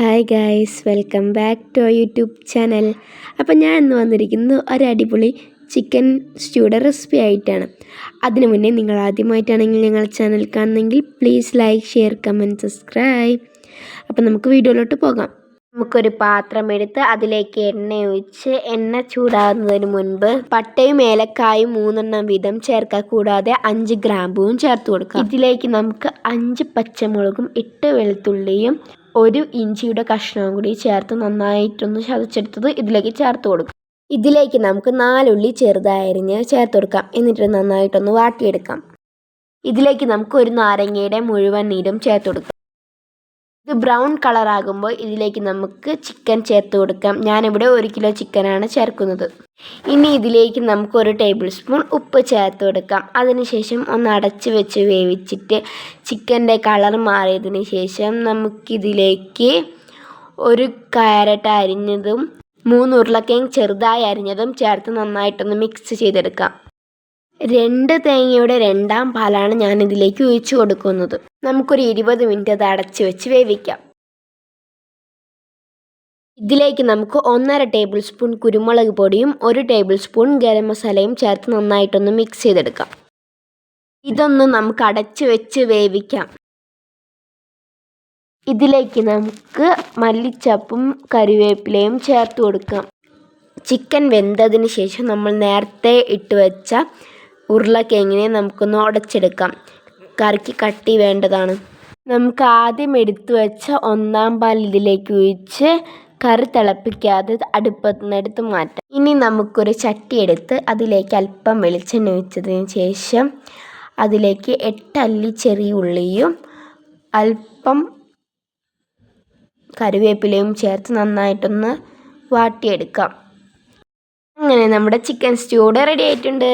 Hi guys, welcome back to YouTube channel. അപ്പം ഞാൻ ഇന്ന് വന്നിരിക്കുന്നത് ഒരടിപൊളി ചിക്കൻ സ്റ്റ്യൂയുടെ റെസിപ്പി ആയിട്ടാണ്. അതിനു മുന്നേ നിങ്ങൾ ആദ്യമായിട്ടാണെങ്കിൽ ഞങ്ങൾ ചാനൽ കാണുന്നെങ്കിൽ please like, share, comment, subscribe. അപ്പം നമുക്ക് വീഡിയോയിലോട്ട് പോകാം. നമുക്കൊരു പാത്രം എടുത്ത് അതിലേക്ക് എണ്ണ ഒഴിച്ച് എണ്ണ ചൂടാകുന്നതിന് മുൻപ് പട്ടയും ഏലക്കായും 3 വീതം ചേർക്കുക. കൂടാതെ 5 ഗ്രാമ്പുവും ചേർത്ത് കൊടുക്കുക. ഇതിലേക്ക് നമുക്ക് 5 പച്ചമുളകും 8 വെളുത്തുള്ളിയും 1 ഇഞ്ചിയുടെ കഷ്ണവും കൂടി ചേർത്ത് നന്നായിട്ടൊന്ന് ചതച്ചെടുത്തത് ഇതിലേക്ക് ചേർത്ത് കൊടുക്കാം. ഇതിലേക്ക് നമുക്ക് 4 ഉള്ളി ചെറുതായി അരിഞ്ഞ് ചേർത്ത് കൊടുക്കാം. എന്നിട്ട് നന്നായിട്ടൊന്ന് വാട്ടിയെടുക്കാം. ഇതിലേക്ക് നമുക്ക് 1 നാരങ്ങയുടെ മുഴുവൻ നീരും ചേർത്ത് കൊടുക്കാം. ഇത് ബ്രൗൺ കളറാകുമ്പോൾ ഇതിലേക്ക് നമുക്ക് ചിക്കൻ ചേർത്ത് കൊടുക്കാം. ഞാനിവിടെ 1 കിലോ ചിക്കനാണ് ചേർക്കുന്നത്. ഇനി ഇതിലേക്ക് നമുക്ക് 1 ടേബിൾ സ്പൂൺ ഉപ്പ് ചേർത്ത് കൊടുക്കാം. അതിനുശേഷം ഒന്ന് അടച്ച് വെച്ച് വേവിച്ചിട്ട് ചിക്കൻ്റെ കളർ മാറിയതിന് ശേഷം നമുക്കിതിലേക്ക് 1 ക്യാരറ്റ് അരിഞ്ഞതും 3 ഉരുളക്കിഴങ്ങ് ചെറുതായി അരിഞ്ഞതും ചേർത്ത് നന്നായിട്ടൊന്ന് മിക്സ് ചെയ്തെടുക്കാം. 2 തേങ്ങയുടെ 2ാം പാലാണ് ഞാനിതിലേക്ക് ഒഴിച്ചു കൊടുക്കുന്നത്. നമുക്കൊരു 20 മിനിറ്റ് അത് അടച്ച് വെച്ച് വേവിക്കാം. ഇതിലേക്ക് നമുക്ക് 1.5 ടേബിൾ സ്പൂൺ കുരുമുളക് പൊടിയും 1 ടേബിൾ സ്പൂൺ ഗരം മസാലയും ചേർത്ത് നന്നായിട്ടൊന്ന് മിക്സ് ചെയ്തെടുക്കാം. ഇതൊന്ന് നമുക്ക് അടച്ച് വെച്ച് വേവിക്കാം. ഇതിലേക്ക് നമുക്ക് മല്ലിച്ചപ്പും കറിവേപ്പിലയും ചേർത്ത് കൊടുക്കാം. ചിക്കൻ വെന്തതിന് ശേഷം നമ്മൾ നേരത്തെ ഇട്ട് വെച്ച ഉരുളക്കിഴങ്ങിനെ നമുക്കൊന്ന് ഉടച്ചെടുക്കാം. കറിക്ക് കട്ടി വേണ്ടതാണ്. നമുക്ക് ആദ്യം എടുത്തു വെച്ച 1ാം പാൽ ഇതിലേക്ക് ഒഴിച്ച് കറി തിളപ്പിക്കാതെ അടുപ്പത്ത് നിന്ന് എടുത്ത് മാറ്റാം. ഇനി നമുക്കൊരു ചട്ടി എടുത്ത് അതിലേക്ക് അല്പം വെളിച്ചെണ്ണ ഒഴിച്ചതിന് ശേഷം അതിലേക്ക് 8 അല്ലി ചെറിയ ഉള്ളിയും അല്പം കറിവേപ്പിലയും ചേർത്ത് നന്നായിട്ടൊന്ന് വാട്ടിയെടുക്കാം. അങ്ങനെ നമ്മുടെ ചിക്കൻ സ്റ്റ്യൂ റെഡി ആയിട്ടുണ്ട്.